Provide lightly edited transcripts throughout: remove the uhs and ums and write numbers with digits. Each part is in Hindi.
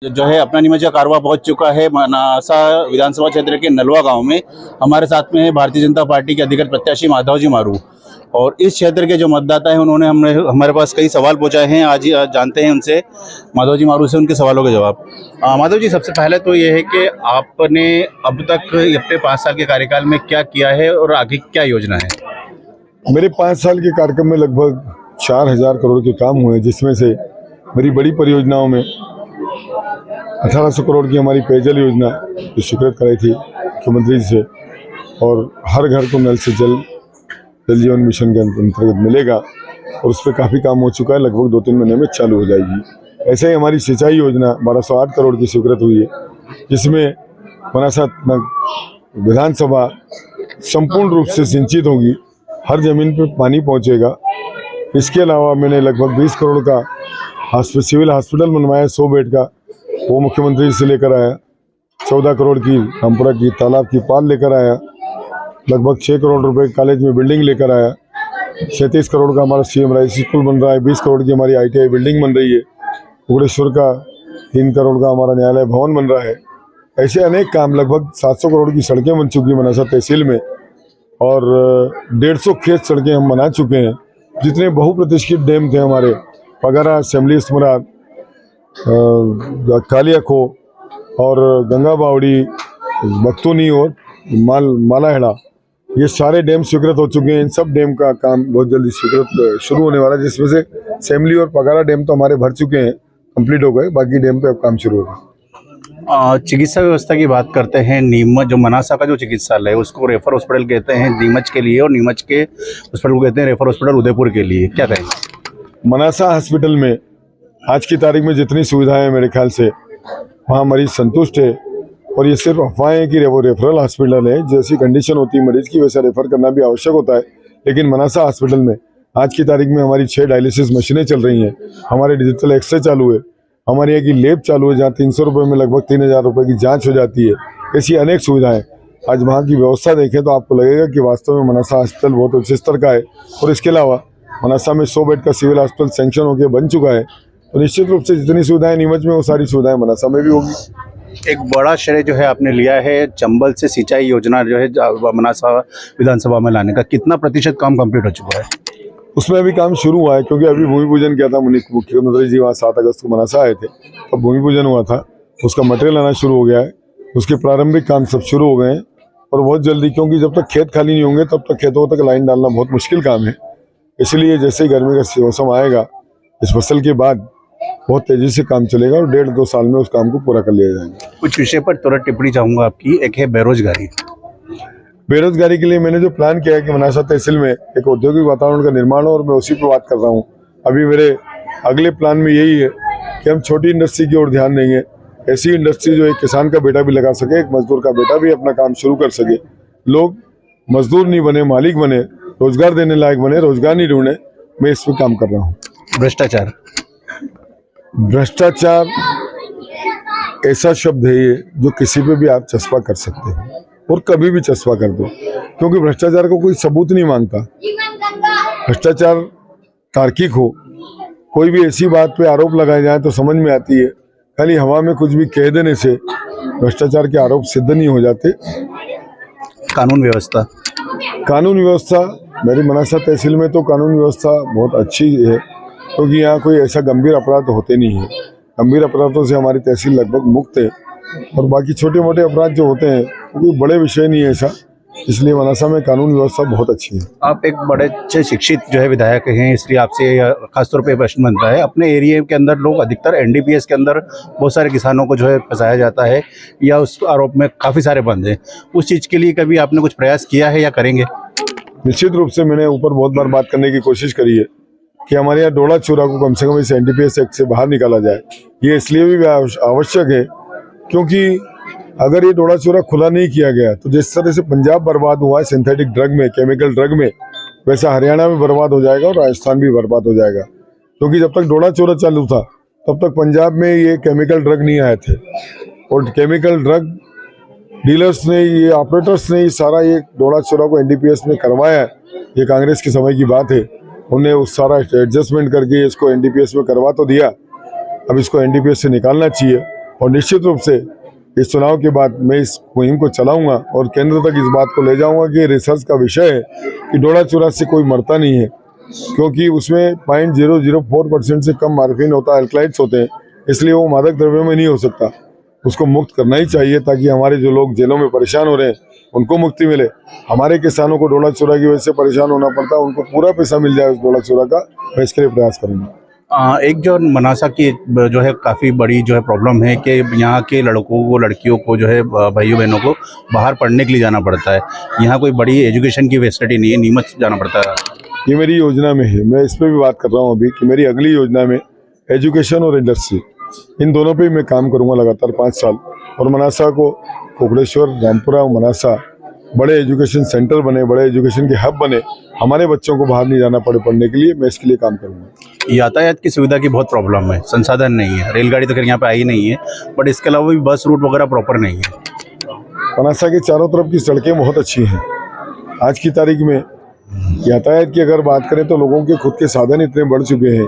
जो है अपना नीमच का कारवा पहुंच चुका है मनासा विधानसभा क्षेत्र के नलवा गांव में। हमारे साथ में है भारतीय जनता पार्टी के अधिकृत प्रत्याशी माधव जी मारू। और इस क्षेत्र के जो मतदाता हैं उन्होंने हमारे पास कई सवाल पूछाए हैं। आज जानते हैं उनसे, माधव जी मारू से, उनके सवालों के जवाब। माधव जी, सबसे पहले तो ये है कि आपने अब तक अपने 5 साल के कार्यकाल में क्या किया है और आगे क्या योजना है? मेरे 5 साल के कार्यकाल में लगभग 4,000 करोड़ के काम हुए, जिसमें से मेरी बड़ी परियोजनाओं में 1800 करोड़ की हमारी पेयजल योजना जो स्वीकृत कराई थी मुख्यमंत्री जी से, और हर घर को नल से जल जीवन मिशन के अंतर्गत मिलेगा, और उस पर काफ़ी काम हो चुका है। लगभग 2-3 महीने में चालू हो जाएगी। ऐसे ही हमारी सिंचाई योजना 1208 करोड़ की स्वीकृत हुई है, जिसमें मनासा विधानसभा संपूर्ण रूप से सिंचित होगी, हर जमीन पर पानी पहुंचेगा। इसके अलावा मैंने लगभग 20 करोड़ का सिविल हॉस्पिटल बनवाया, 100 बेड का, वो मुख्यमंत्री से लेकर आया। 14 करोड़ की रामपुरा की तालाब की पाल लेकर आया। लगभग 6 करोड़ रुपए कॉलेज में बिल्डिंग लेकर आया। 37 करोड़ का हमारा CM राइस स्कूल बन रहा है। 20 करोड़ की हमारी ITI बिल्डिंग बन रही है। उगड़ेश्वर का 3 करोड़ का हमारा न्यायालय भवन बन रहा है। ऐसे अनेक काम, लगभग 700 करोड़ की सड़कें बन चुकी हैं मनासा तहसील में, और 150 खेत सड़कें हम बना चुके हैं। जितने बहुप्रतिष्ठित डैम थे हमारे, पगारा, असेंबली स्मरार, कालिया खो और गंगा बावड़ी, बख्तूनी और मालाहेड़ा, ये सारे डैम स्वीकृत हो चुके हैं। इन सब डैम का काम बहुत जल्दी स्वीकृत शुरू होने वाला है, जिसमें से असेंबली और पगारा डैम तो हमारे भर चुके हैं, कंप्लीट हो गए। बाकी डैम पे अब काम शुरू होगा। चिकित्सा व्यवस्था की बात करते हैं। नीमच जो मनासा का जो चिकित्सालय है उसको रेफर हॉस्पिटल कहते हैं नीमच के लिए, और नीमच के हॉस्पिटल को कहते हैं रेफर हॉस्पिटल उदयपुर के लिए। क्या कहेंगे? मनासा हॉस्पिटल में आज की तारीख में जितनी सुविधाएं हैं, मेरे ख्याल से वहाँ मरीज संतुष्ट है। और ये सिर्फ अफवाहें हैं कि वो रेफरल हॉस्पिटल है, जैसी कंडीशन होती है मरीज की वैसा रेफर करना भी आवश्यक होता है। लेकिन मनासा हॉस्पिटल में आज की तारीख में हमारी 6 डायलिसिस मशीनें चल रही हैं, हमारे डिजिटल एक्सरे चालू है, हमारे यहाँ की लैब चालू है, जहाँ 300 रुपये में लगभग 3,000 रुपये की जाँच हो जाती है। ऐसी अनेक सुविधाएँ। आज वहाँ की व्यवस्था देखें तो आपको लगेगा कि वास्तव में मनासा हॉस्पिटल बहुत उच्च स्तर का है। और इसके अलावा मनासा में 100 बेड का सिविल हॉस्पिटल सैंक्शन होकर बन चुका है। तो निश्चित रूप से जितनी सुविधाएं नीमच में, वो सारी सुविधाएं मनासा में भी होगी। एक बड़ा श्रेय जो है आपने लिया है चंबल से सिंचाई योजना जो है मनासा विधानसभा में लाने का, कितना प्रतिशत काम कंप्लीट हो चुका है? उसमें अभी काम शुरू हुआ है, क्योंकि अभी भूमि पूजन किया था मुख्यमंत्री जी, वहाँ 7 अगस्त को मनासा आए थे, तब भूमि पूजन हुआ था। उसका मटेरियल आना शुरू हो गया है, उसके प्रारंभिक काम सब शुरू हो गए हैं। और बहुत जल्दी, क्योंकि जब तक खेत खाली नहीं होंगे तब तक खेतों तक लाइन डालना बहुत मुश्किल काम है। इसलिए जैसे ही गर्मी का मौसम आएगा, इस फसल के बाद बहुत तेजी से काम चलेगा, और 1.5-2 साल में उस काम को पूरा कर लिया जाएगा। कुछ विषय पर तुरंत टिप्पणी चाहूँगा आपकी। एक है बेरोजगारी। बेरोजगारी के लिए मैंने जो प्लान किया है कि मनासा तहसील में एक औद्योगिक वातावरण का निर्माण हो, और मैं उसी पर बात कर रहा हूँ। अभी मेरे अगले प्लान में यही है कि हम छोटी इंडस्ट्री की ओर ध्यान देंगे। ऐसी इंडस्ट्री जो एक किसान का बेटा भी लगा सके, एक मजदूर का बेटा भी अपना काम शुरू कर सके। लोग मजदूर नहीं बने, मालिक बने, रोजगार देने लायक बने, रोजगार नहीं ढूंढे। मैं इस पर काम कर रहा हूँ। भ्रष्टाचार ऐसा शब्द है ये, जो किसी पे भी आप चस्पा कर सकते हो और कभी भी चस्पा कर दो, क्योंकि भ्रष्टाचार को कोई सबूत नहीं मांगता। भ्रष्टाचार तार्किक हो, कोई भी ऐसी बात पे आरोप लगाए जाए तो समझ में आती है। खाली हवा में कुछ भी कह देने से भ्रष्टाचार के आरोप सिद्ध नहीं हो जाते। कानून व्यवस्था मेरी मनासा तहसील में तो कानून व्यवस्था बहुत अच्छी है, क्योंकि यहाँ कोई ऐसा गंभीर अपराध होते नहीं है। गंभीर अपराधों से हमारी तहसील लगभग मुक्त है, और बाकी छोटे मोटे अपराध जो होते हैं वो कोई बड़े विषय नहीं है ऐसा। इसलिए मनासा में कानून व्यवस्था बहुत अच्छी है। आप एक बड़े अच्छे शिक्षित जो है विधायक हैं, इसलिए आपसे खासतौर पे प्रश्न बनता है। अपने एरिया के अंदर लोग अधिकतर NDPS के अंदर बहुत सारे किसानों को जो है फंसाया जाता है, या उस आरोप में काफ़ी सारे बंद हैं। उस चीज़ के लिए कभी आपने कुछ प्रयास किया है या करेंगे? निश्चित रूप से मैंने ऊपर बहुत बार बात करने की कोशिश करी है कि हमारे यहाँ डोला चूरा को कम से कम इस NDPS एक्ट से बाहर निकाला जाए। ये इसलिए भी आवश्यक है क्योंकि अगर ये डोला चूरा खुला नहीं किया गया तो जिस तरह से पंजाब बर्बाद हुआ है सिंथेटिक ड्रग में, केमिकल ड्रग में, वैसा हरियाणा में बर्बाद हो जाएगा और राजस्थान भी बर्बाद हो जाएगा। क्योंकि जब तक डोला चूरा चालू था तब तक पंजाब में ये केमिकल ड्रग नहीं आए थे, और केमिकल ड्रग डीलर्स ने, ये ऑपरेटर्स ने सारा ये डोला चूरा को NDPS में करवाया है। ये कांग्रेस के समय की बात है। उन्हें उस सारा एडजस्टमेंट करके इसको NDPS में करवा तो दिया, अब इसको NDPS से निकालना चाहिए। और निश्चित रूप से इस चुनाव के बाद मैं इस मुहिम को चलाऊंगा और केंद्र तक इस बात को ले जाऊंगा कि रिसर्च का विषय है कि डोडा चूरा से कोई मरता नहीं है, क्योंकि उसमें 0.004% से कम मार्फिन होता है, अल्कलाइड्स होते हैं, इसलिए वो मादक द्रव्यों में नहीं हो सकता। उसको मुक्त करना ही चाहिए ताकि हमारे जो लोग जेलों में परेशान हो रहे हैं उनको मुक्ति मिले। हमारे किसानों को डोडा चूरा की वजह से परेशान होना पड़ता है, उनको पूरा पैसा मिल जाए उस डोडा चूरा का, मैं इसके लिए प्रयास करूंगा। एक जो मनासा की जो है काफ़ी बड़ी जो है प्रॉब्लम है कि यहाँ के लड़कों को लड़कियों को जो है भाइयों बहनों को बाहर पढ़ने के लिए जाना पड़ता है। यहाँ कोई बड़ी एजुकेशन की फैसिलिटी नहीं है, नीमच जाना पड़ता है। ये मेरी योजना में है, मैं इस पर भी बात कर रहा हूँ अभी कि मेरी अगली योजना में एजुकेशन और इंडस्ट्री, इन दोनों पे मैं काम करूँगा लगातार 5 साल। और मनासा को, कोकड़ेश्वर, रामपुरा और मनासा बड़े एजुकेशन सेंटर बने, बड़े एजुकेशन के हब बने, हमारे बच्चों को बाहर नहीं जाना पड़े पढ़ने के लिए, मैं इसके लिए काम करूँगा। यातायात की सुविधा की बहुत प्रॉब्लम है, संसाधन नहीं है, रेलगाड़ी तो खैर यहाँ पे आई नहीं है, बट इसके अलावा भी बस रूट वगैरह प्रॉपर नहीं है। मनासा के चारों तरफ की सड़कें बहुत अच्छी हैं। आज की तारीख में यातायात की अगर बात करें तो लोगों के खुद के साधन इतने बढ़ चुके हैं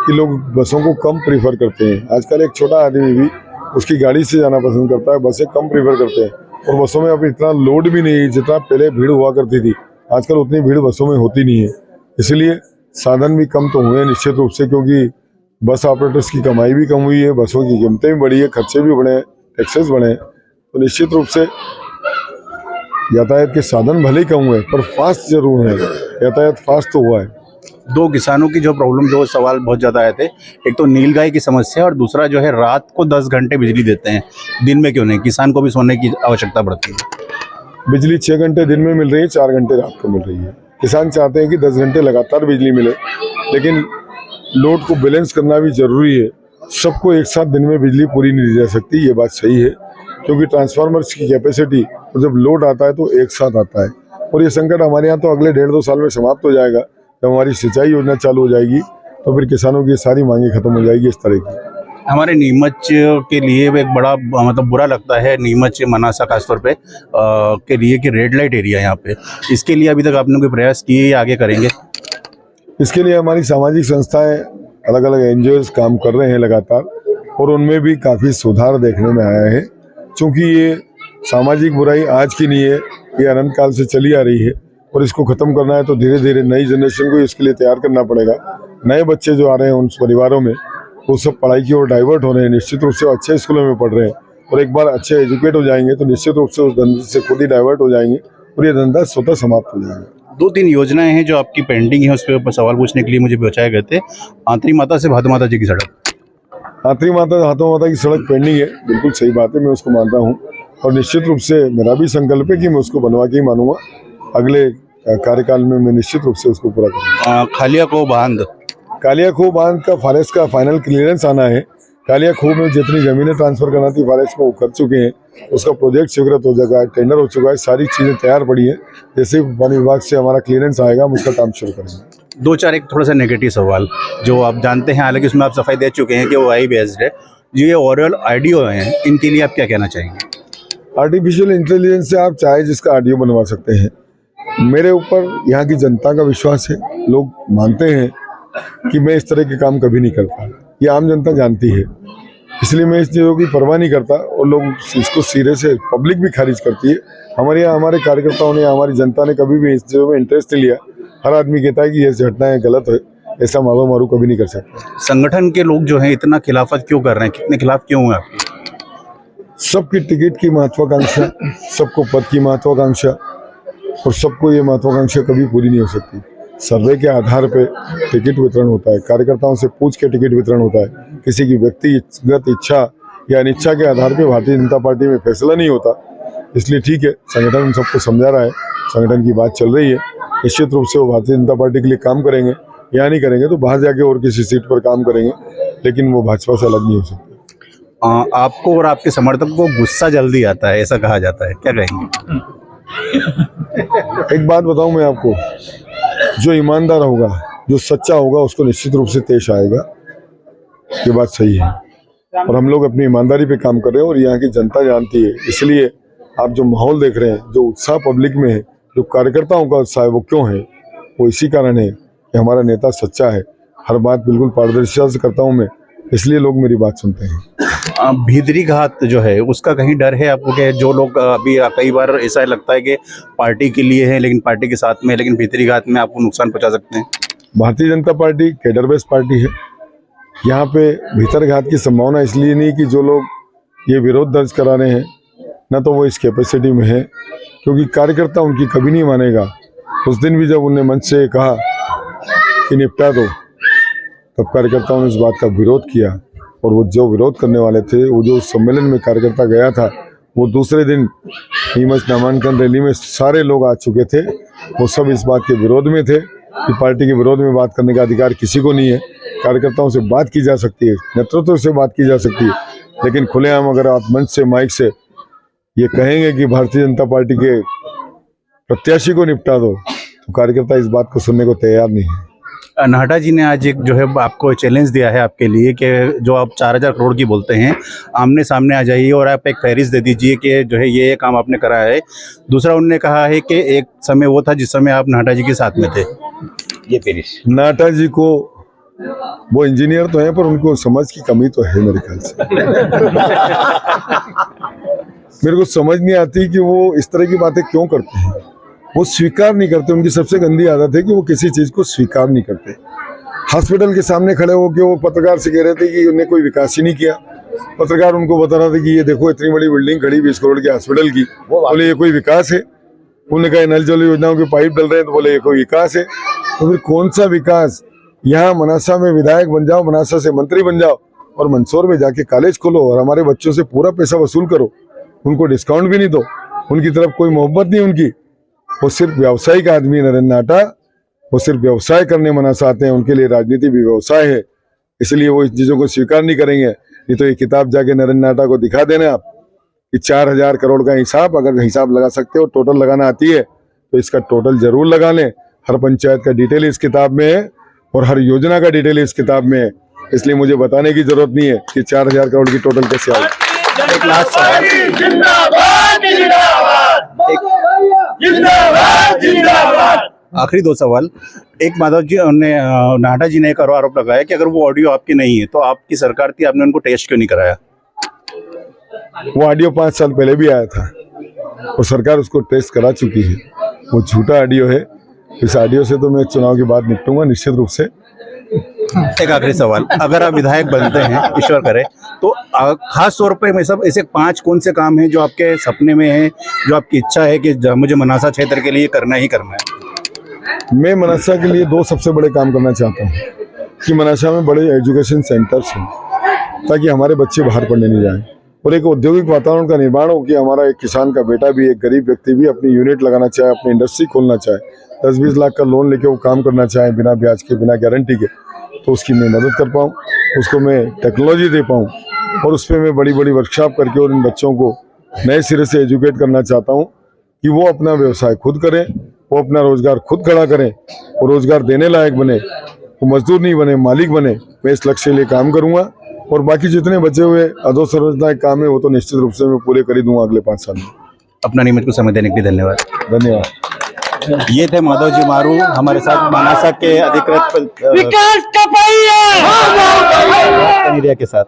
कि लोग बसों को कम प्रीफर करते हैं। आजकल एक छोटा आदमी भी उसकी गाड़ी से जाना पसंद करता है, बसें कम प्रीफर करते हैं। और बसों में अब इतना लोड भी नहीं है, जितना पहले भीड़ हुआ करती थी आजकल उतनी भीड़ बसों में होती नहीं है। इसलिए साधन भी कम तो हुए निश्चित रूप से, क्योंकि बस ऑपरेटर्स की कमाई भी कम हुई है, बसों की कीमतें भी बढ़ी है, खर्चे भी बढ़े हैं, टैक्सेस बढ़े हैं। तो निश्चित रूप से यातायात के साधन भले ही कम हुए पर फास्ट जरूर है, यातायात फास्ट तो हुआ है। दो किसानों की जो प्रॉब्लम, जो सवाल बहुत ज़्यादा आए थे, एक तो नीलगाय की समस्या और दूसरा जो है रात को 10 घंटे बिजली देते हैं, दिन में क्यों नहीं? किसान को भी सोने की आवश्यकता पड़ती है। बिजली 6 घंटे दिन में मिल रही है, 4 घंटे रात को मिल रही है। किसान चाहते हैं कि 10 घंटे लगातार बिजली मिले, लेकिन लोड को बैलेंस करना भी जरूरी है। सबको एक साथ दिन में बिजली पूरी नहीं दी जा सकती, ये बात सही है, क्योंकि ट्रांसफार्मर्स की कैपेसिटी जब लोड आता है तो एक साथ आता है। और ये संकट हमारे यहाँ तो अगले 1.5-2 साल में समाप्त हो जाएगा। जब हमारी सिंचाई योजना चालू हो जाएगी तो फिर किसानों की सारी मांगे खत्म हो जाएगी इस तरह की। हमारे नीमच के लिए एक बड़ा मतलब बुरा लगता है, नीमच मनासा खासतौर पे के लिए कि रेड लाइट एरिया यहाँ पे, इसके लिए अभी तक आपने कोई प्रयास किए या आगे करेंगे? इसके लिए हमारी सामाजिक संस्थाएं, अलग अलग एनजीओज काम कर रहे हैं लगातार, और उनमें भी काफ़ी सुधार देखने में आया है। चूँकि ये सामाजिक बुराई आज की नहीं है, ये अनंत काल से चली आ रही है और इसको ख़त्म करना है तो धीरे धीरे नई जनरेशन को इसके लिए तैयार करना पड़ेगा। नए बच्चे जो आ रहे हैं उन परिवारों में, वो सब पढ़ाई की ओर डाइवर्ट हो रहे हैं, निश्चित रूप से अच्छे स्कूलों में पढ़ रहे हैं, और एक बार अच्छे एजुकेट हो जाएंगे तो निश्चित रूप से उस धंधे से खुद ही डाइवर्ट हो जाएंगे और ये धंधा स्वतः समाप्त हो जाएगा। 2-3 योजनाएं हैं जो आपकी पेंडिंग है, उस पर सवाल पूछने के लिए मुझे पहुँचाए गए थे। आंतरी माता से भादो माता जी की सड़क, आंतरी माता हाथों माता की सड़क पेंडिंग है, बिल्कुल सही बात है, मैं उसको मानता हूँ और निश्चित रूप से मेरा भी संकल्प है कि मैं उसको बनवा के ही मानूंगा। अगले कार्यकाल में मैं निश्चित रूप से उसको पूरा करूँगा। खालिया को बांध, कालिया खूह बांध का फॉरेस्ट का फाइनल क्लियरेंस आना है। कालिया खूह में जितनी जमीनें ट्रांसफर करना थी फॉरेस्ट में वो कर चुके हैं, उसका प्रोजेक्ट स्वीकृत हो जाएगा, टेंडर हो चुका है, सारी चीज़ें तैयार पड़ी है। जैसे वन विभाग से हमारा क्लियरेंस आएगा हम उसका काम शुरू करेंगे। 2-4 एक थोड़ा सा नेगेटिव सवाल जो आप जानते हैं, हालांकि उसमें आप सफाई दे चुके हैं कि वो AI बेस्ड है, ये ओवरऑल ऑडियो हैं, इनके लिए आप क्या कहना चाहेंगे? आर्टिफिशियल इंटेलिजेंस से आप चाहे जिसका ऑडियो बनवा सकते हैं। मेरे ऊपर यहाँ की जनता का विश्वास है, लोग मानते हैं कि मैं इस तरह के काम कभी नहीं करता, ये आम जनता जानती है, इसलिए मैं इस चीज़ों की परवाह नहीं करता और लोग इसको सिरे से, पब्लिक भी खारिज करती है। हमारे यहाँ हमारे कार्यकर्ताओं ने, हमारी जनता ने कभी भी इस चीज़ों में इंटरेस्ट नहीं लिया। हर आदमी कहता है कि ये घटनाएं गलत है, ऐसा मारो मारू कभी नहीं कर सकता। संगठन के लोग जो हैं इतना खिलाफत क्यों कर रहे हैं, कितने खिलाफ क्यों हुए आपके? सबकी टिकट की महत्वाकांक्षा, सबको पद की महत्वाकांक्षा, और सबको ये महत्वाकांक्षा कभी पूरी नहीं हो सकती। सर्वे के आधार पे टिकट वितरण होता है, कार्यकर्ताओं से पूछ के टिकट वितरण होता है, किसी की व्यक्तिगत इच्छा या अनिच्छा के आधार पे भारतीय जनता पार्टी में फैसला नहीं होता। इसलिए ठीक है, संगठन उन सबको समझा रहा है, संगठन की बात चल रही है, निश्चित रूप से वो भारतीय जनता पार्टी के लिए काम करेंगे, या नहीं करेंगे तो बाहर जाके और किसी सीट पर काम करेंगे, लेकिन वो भाजपा से अलग नहीं हो सकते। आपको और आपके समर्थकों को गुस्सा जल्दी आता है, ऐसा कहा जाता है, क्या कहेंगे? एक बात बताऊं मैं आपको, जो ईमानदार होगा, जो सच्चा होगा, उसको निश्चित रूप से तेज आएगा, ये बात सही है। और हम लोग अपनी ईमानदारी पे काम कर रहे हैं और यहाँ की जनता जानती है। इसलिए आप जो माहौल देख रहे हैं, जो उत्साह पब्लिक में है, जो कार्यकर्ताओं का उत्साह है, वो क्यों है? वो इसी कारण है कि हमारा नेता सच्चा है, हर बात बिल्कुल पारदर्शिता से करता हूँ मैं, इसलिए लोग मेरी बात सुनते हैं। भीतरी घात जो है उसका कहीं डर है आपको कि जो लोग अभी कई बार ऐसा लगता है कि पार्टी के लिए है लेकिन पार्टी के साथ में, लेकिन भीतरी घात में आपको नुकसान पहुंचा सकते हैं? Bharatiya Janata party cadre based party है। यहाँ पे भीतरघात की संभावना इसलिए नहीं कि जो लोग ये विरोध दर्ज करा रहे हैं ना तो वो इस कैपेसिटी में है, क्योंकि कार्यकर्ता उनकी कभी नहीं मानेगा। उस दिन भी जब उनने मंच से कहा कि निपटा दो, तब कार्यकर्ताओं ने इस बात का विरोध किया, और वो जो विरोध करने वाले थे, वो जो सम्मेलन में कार्यकर्ता गया था, वो दूसरे दिन नीमच नामांकन रैली में सारे लोग आ चुके थे। वो सब इस बात के विरोध में थे कि पार्टी के विरोध में बात करने का अधिकार किसी को नहीं है। कार्यकर्ताओं से बात की जा सकती है, नेतृत्व से बात की जा सकती है, लेकिन खुलेआम अगर आप मंच से माइक से ये कहेंगे कि भारतीय जनता पार्टी के प्रत्याशी को निपटा दो, तो कार्यकर्ता इस बात को सुनने को तैयार नहीं है। नाहटा जी ने आज एक जो है आपको चैलेंज दिया है आपके लिए कि जो आप 4000 करोड़ की बोलते हैं, आमने सामने आ जाइए और आप एक फहरिस्त दे दीजिए कि जो है ये काम आपने करा है। दूसरा उन्होंने कहा है कि एक समय वो था जिस समय आप नाहटा जी के साथ में थे। ये फहरिस्त नाहटा जी को, वो इंजीनियर तो हैं पर उनको समझ की कमी तो है मेरे ख्याल से। मेरे को समझ नहीं आती कि वो इस तरह की बातें क्यों करते हैं। वो स्वीकार नहीं करते। उनकी सबसे गंदी आदत है कि वो किसी चीज को स्वीकार नहीं करते। हॉस्पिटल के सामने खड़े होकर वो पत्रकार से कह रहे थे कि उन्हें कोई विकास ही नहीं किया। पत्रकार उनको बता रहा था कि ये देखो इतनी बड़ी बिल्डिंग खड़ी 20 करोड़ के हॉस्पिटल की, बोले ये कोई विकास है? उन्होंने कहा नल जल योजनाओं के पाइप डल रहे हैं, तो बोले ये कोई विकास है? तो फिर कौन सा विकास? यहाँ मनासा में विधायक बन जाओ, मनासा से मंत्री बन जाओ और मंदसौर में जाके कॉलेज खोलो और हमारे बच्चों से पूरा पैसा वसूल करो, उनको डिस्काउंट भी नहीं दो, उनकी तरफ कोई मोहब्बत नहीं उनकी। वो सिर्फ व्यावसायिक आदमी नरेंद्र नाहटा, वो सिर्फ व्यवसाय करने मनासा आते हैं। उनके लिए राजनीति भी व्यवसाय है, इसलिए वो इस चीजों को स्वीकार नहीं करेंगे। नहीं तो ये किताब जाके नरेंद्र नाहटा को दिखा देना आप कि 4000 करोड़ का हिसाब, अगर हिसाब लगा सकते हो, टोटल लगाना आती है तो इसका टोटल जरूर लगा लें। हर पंचायत का डिटेल इस किताब में है और हर योजना का डिटेल इस किताब में है, इसलिए मुझे बताने की जरूरत नहीं है कि 4000 करोड़ की टोटल कैसे आई। एक लास्ट सवाल, आखिरी 2 सवाल। एक माधव जी ने, नाहटा जी ने एक आरोप लगाया कि अगर वो ऑडियो आपकी नहीं है तो आपकी सरकार थी, आपने उनको टेस्ट क्यों नहीं कराया? वो ऑडियो 5 साल पहले भी आया था और सरकार उसको टेस्ट करा चुकी है। वो झूठा ऑडियो है। इस ऑडियो से तो मैं चुनाव के बाद निपटूंगा निश्चित रूप से। एक आखिरी सवाल, अगर आप विधायक बनते हैं, ईश्वर करे, तो खास तौर पे मैं सब ऐसे 5 कौन से काम हैं जो आपके सपने में हैं, जो आपकी इच्छा है कि मुझे मनासा क्षेत्र के लिए करना ही करना है? मैं मनासा के लिए 2 सबसे बड़े काम करना चाहता हूँ कि मनासा में बड़े एजुकेशन सेंटर्स हों ताकि हमारे बच्चे बाहर पढ़ने नहीं जाएं, और एक औद्योगिक वातावरण का निर्माण हो कि हमारा एक किसान का बेटा भी, एक गरीब व्यक्ति भी अपनी यूनिट लगाना चाहे, अपनी इंडस्ट्री खोलना चाहे, 10-20 लाख का लोन लेके वो काम करना चाहे बिना ब्याज के, बिना गारंटी के, तो उसकी मैं मदद कर पाऊँ, उसको मैं टेक्नोलॉजी दे पाऊँ और उस पर मैं बड़ी बड़ी वर्कशॉप करके और इन बच्चों को नए सिरे से एजुकेट करना चाहता हूँ कि वो अपना व्यवसाय खुद करें, वो अपना रोजगार खुद खड़ा करें और रोजगार देने लायक बने, वो मजदूर नहीं बने, मालिक बने। मैं इस लक्ष्य के लिए काम करूँगा और बाकी जितने बचे हुए अधोसंरचना के काम है वो तो निश्चित रूप से मैं पूरे कर ही दूंगा अगले 5 साल में। अपना निमित को समय देने के लिए धन्यवाद। धन्यवाद। ये थे माधव जी मारू, हमारे साथ मनासा के अधिकृत विकास के साथ।